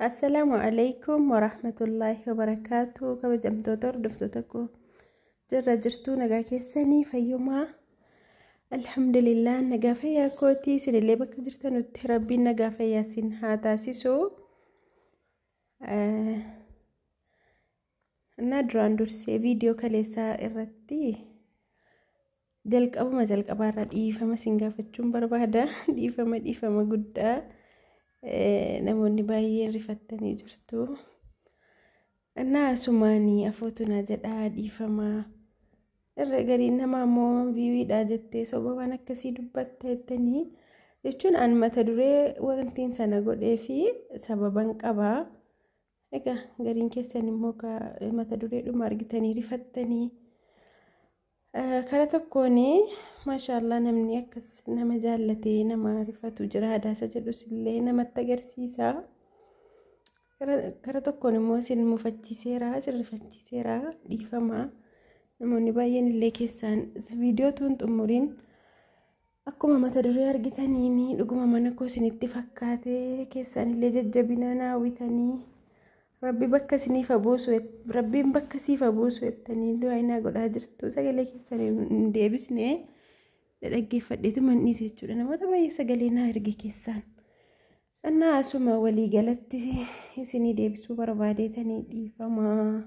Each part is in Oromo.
Assalamu alaikum warahmatullahi wabarakatuh. Kabajamtoota hordoftoota koo jirra jirtuu nagaa keessanii fayyumaa. Alhamdulillah nagaa fayyaa kootii sinillee bakka jirtanutti rabbiin nagaa fayyaa sin haa taasisu. Duraan dursee viidiyoo kaleessaa irratti jalqabaarra dhiifama sin gaafachuun barbaada. Dhiifama guddaa. Namoonni baay'een rifattanii jirtu. Sumaanii afootuna jedhaa dhiifama. Irra gariin namaa immoo viiwiidhaa jettee soba waan akkasii dubbatta jettanii jechuun an mata duree wantiin sana godhee fi sababan qabaa. Egaa gariin keessan immoo mata dureedhuma argitanii rifattanii. Kara tokkoon maashaallah namni akkas nama jaallatee nama rifatu jira hadaasa jedhus illee namatti agarsiisa. Kara tokkoon immoo sin mufachiiseera sin rifachiiseera dhiifama. Namoonni baay'een illee keessaan viidiyoo tuun xumuriin akkuma mata duree argitaniin dhuguma mana koo isinitti fakkaatee keessaan illee jajjabina naawwitanii rabbiin bakka siifa buusu jettanii du'aa godhaa jirtu. Sagalee keessan hin deebisne dhaggeeffadheetu manniise jechuudha. Namoota baay'ee sagalee naa erge keessaan. Asuma walii galatti isinii deebisuu barbaadeetanii dhiifama.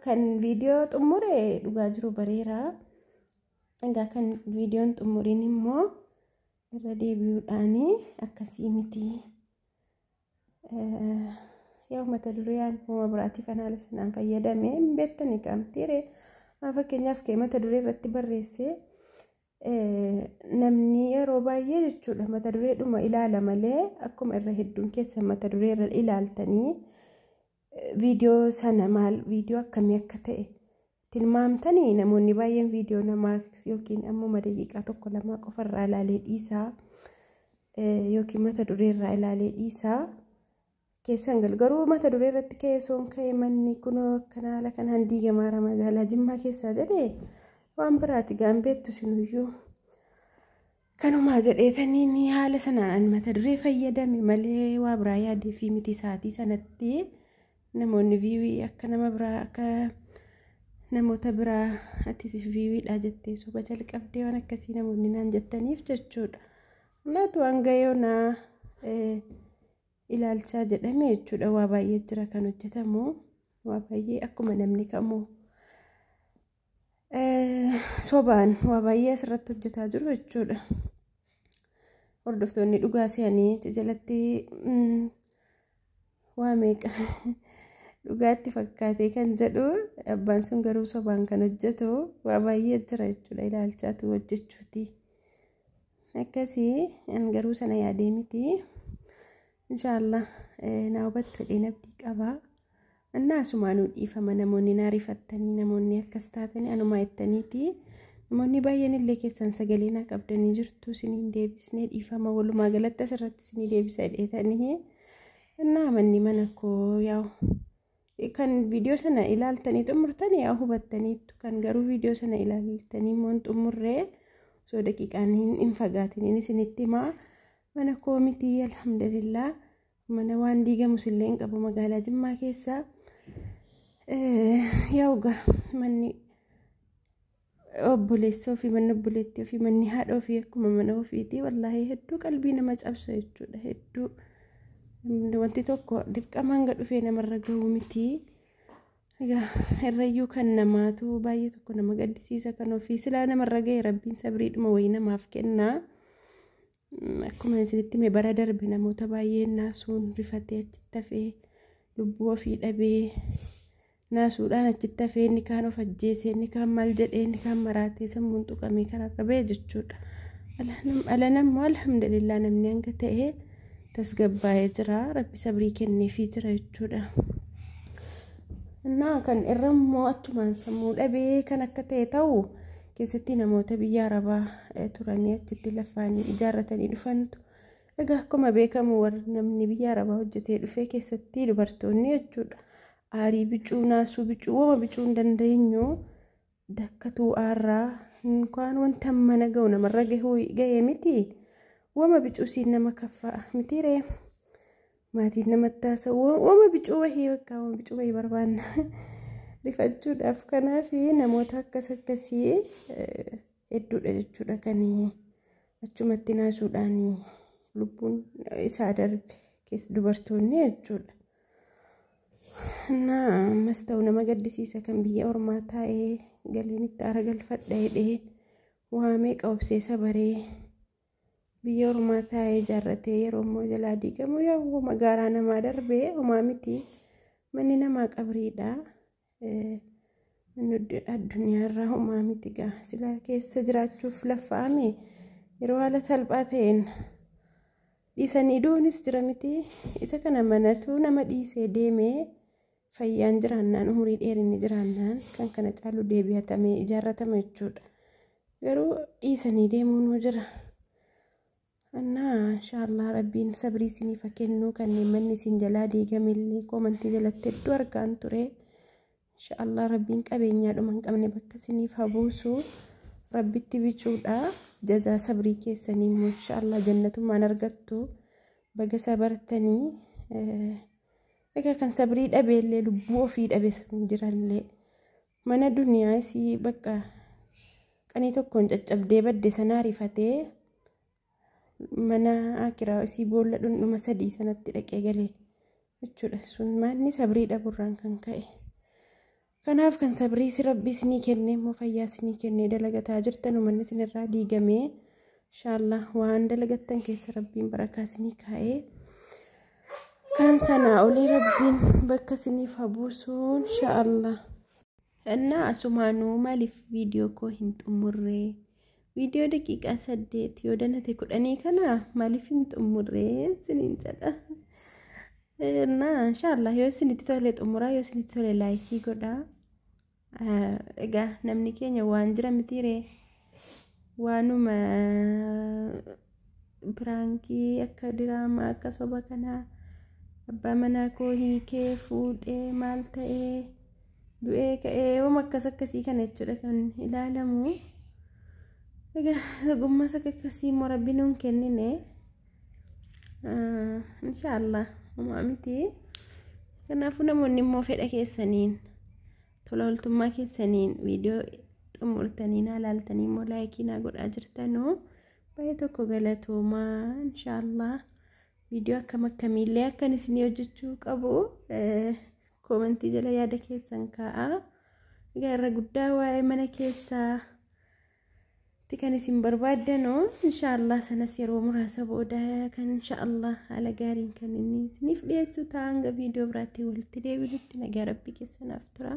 Kan viidiyoo xumure dhugaa jiru bareera. Egaa kan viidiyoon xumuriin immoo irra deebi'uudhaan akkasii miti. Mata dureen uuma biraatiif haala sanaan fayyadame beektanii qaamtiire. Fakkeenyaaf mata duree irratti barreesse namni yeroo baay'ee jechuudha mata dureedhuma ilaala malee akkuma irra hedduun keessan mata duree irra ilaaltanii viidiyoo sana viidiyoo akkamii akka ta'e tilmaamtanii namoonni baay'een viidiyoo namaaf yookiin ammoo daqiiqaa 1-2 qofarraa ilaalee dhiisaa yookiin mata duree irraa ilaalee dhiisaa. Keessan garuu mata duree irratti keessoon ka'e manni kunoo akkanaa haala kanaan diigamaara magaalaa Jimmaa keessaa jedhee waan biraati gaambeettu sinuyyuu. Kanumaa jedheetanii haala sanaan mata duree fayyadame malee waa biraa yaadee fi miti saatii sanatti namoonni viiwii akka nama biraa akka namoota biraa atis viiwiidhaa jettee soba jalqabdee waan akkasii namoonni naan jettaniif jechuudha. Naatu hangayoonaa ilaalchaa jedhame jechuudha. Waa baay'ee jira kan hojjetamu. Waa baay'ee akkuma namni kamuu sobaan waa baay'ee asirratti hojjetaa jiru jechuudha. Hordoftoonni dhugaa se'anii jalatti waa meeqa dhugaatti fakkaatee kan jedhu abbaan sun garuu sobaan kan hojjetu waa baay'ee jira jechuudha. Ilaalchaatu hojjechuuti. Akkasii an garuu sana yaadee miti. Inshallah naa hubattu fedheen abdii qabaa. Sumaanuu dhiifama namoonni naa rifattanii namoonni akkas taatanii anumaa jettaniiti. Namoonni baay'een illee keessan sagalee naa qabdanii jirtu isiniin deebisnee dhiifama walumaa galatti asirratti isinii deebisa jedheetanii. Manni mana koo kan viidiyoo sana ilaaltanii xumurtanii hubattaniitu kan garuu viidiyoo sana ilaaltanii immoo xumurree osoo daqiiqaan hin fagaatiniin isinitti himaa. Mana koo miti alhamdulillah mana waan diigamus illee hin qabu magaalaa Jimmaa keessaa. Manni obboleessa ofii manni obboleettii ofii manni haadha ofii akkuma mana ofiiti wallaahi hedduu qalbii nama cabsa jechuudha. Hedduu wanti tokko dirqamaan gad dhufee namarra ga'u miti. Irrayyuu kan namaatu baay'ee tokko nama gaddisiisa kan ofii silaa namarra ga'e rabbiin sabriidhuma wayii namaaf kennaa. Akkuma isinitti bara darbe namoota baay'een naasuun rifatee achitti hafee lubbuu ofii dhabee naasuudhaan achitti hafee inni kaan of ajjeesee inni kaan maal jedhee inni kaan maraatee sammuun tuqamee karaarra ba'e jechuudha. Alanammoo alhamdulillah namni hanga ta'e tasgabbaa'ee jira. Rabbi sabrii kenneefii jira jechuudha. Kan irrammoo achumaan sammuu dhabee kan akka ta'e ta'u keessatti namoota biyya Arabaa turanii achitti lafaanii ijaarratanii dhufantu. Egaa akkuma beekamu warri namni biyya Arabaa hojjetee dhufee keessatti dubartoonni jechuudha. Aarii bicuu naasuu bicuu wama bicuu hin dandeenyu dakkatuu aarraa kan wanta mana ga'u namarra ga'ee miti. Wama bicuu siin nama kaffaa mitiiree maatiin namatti haasa'u wama bicuu wahii bakka wama bicuu wahii barbaanna rifachuudhaaf kanaaf namoota akkasii hedduudha jechuudha kan achumatti naasuudhaan lubbuun isaa darbe keessa dubartoonni jechuudha. Ammas ta'u nama gaddisiisa kan biyya ormaa taa'ee galiin itti aara galfadha jedhee waamee qabsiisa baree biyya ormaa taa'ee ijaarratee yeroo immoo jalaa diigamu yoo magaalaa namaa darbee homaa miti manni namaa qabriidha. Addunyaarraa homaa miti gaa sila keessa jiraachuuf lafaame yeroo haala salphaa ta'een dhiisanii duunis jira miti isa kana manatu nama dhiisee deemee fayyaan jiraannaan umurii dheerinni jiraannaan kan kana caalu deebi'atamee ijaarratame jechuudha. Garuu dhiisanii deemuun jira. Inshallah rabbiin sabrii isiniif kennu kanneen manni isin jalaa diigamillee komantii jalatti hedduu argaan ture. Inshallah rabbiin qabeenyaadhuma hin qabne bakka isiniif habuusu rabbitti bichuudha. Jazaa sabrii keessanii immoo inshallah jannatumaan argattu baga sabartanii. Egaa kan sabrii dhabeellee lubbuu ofii dhabe jirallee mana duniyaa isii bakka qanii tokkoon caccabdee badde sanaa rifatee mana akiraa isii boolla dhundhuma 3 sanatti dhaqee galee jechuudha. Sun manni sabrii dhaburraan kan ka'e. Kanaaf kan sabrii si rabbi isinii kennee immoo fayyaa isinii kennee dalagataa jirtan uummanni isinirraa diigamee inshallah waan dalagattan keessa rabbiin barakaa isinii kaa'ee kan sanaa olii rabbiin bakka isiniif habuusuun inshallah. Asumaanuu maaliif viidiyoo koo hin xumurree viidiyoo daqiiqaa 8 yoo danate 10 kana maaliif hin xumurree isiniin jedha. Inshallah yoo isinitti tole xumuraa yoo isinitti tole laayikii godhaa. Egaa namni keenya waan jira mitiiree waanuma piraankii akka diraamaa akka soba kanaa abbaa manaa koo hiikee fuudhee maal ta'ee du'ee ka'ee wama akkasii kana jechuudha kan ilaalamu. Egaa gummaa akkasii immoo rabbi nuun kennine inshallah homaa miti. Kanaafuu namoonni immoo fedha keessaniin tola ooltummaa keessaniin viidiyoo xumurtanii naa ilaaltanii immoo laayikii naa godhaa jirtanuu baay'ee tokko galatoomaa. Inshallah viidiyoo akkamiillee akkan isinii hojjechuu qabu komentii jala yaada keessan kaa'aa. Egaa irra guddaa waa'ee mana keessaa kan isin barbaaddanoo inshallah sanas yeroo muraasa booda kan inshallah haala gaariin kan inni isiniif dhiyeessu ta'a. Hanga viidiyoo biraatti walitti deebinutti nagaa rabbi keessanaaf tura.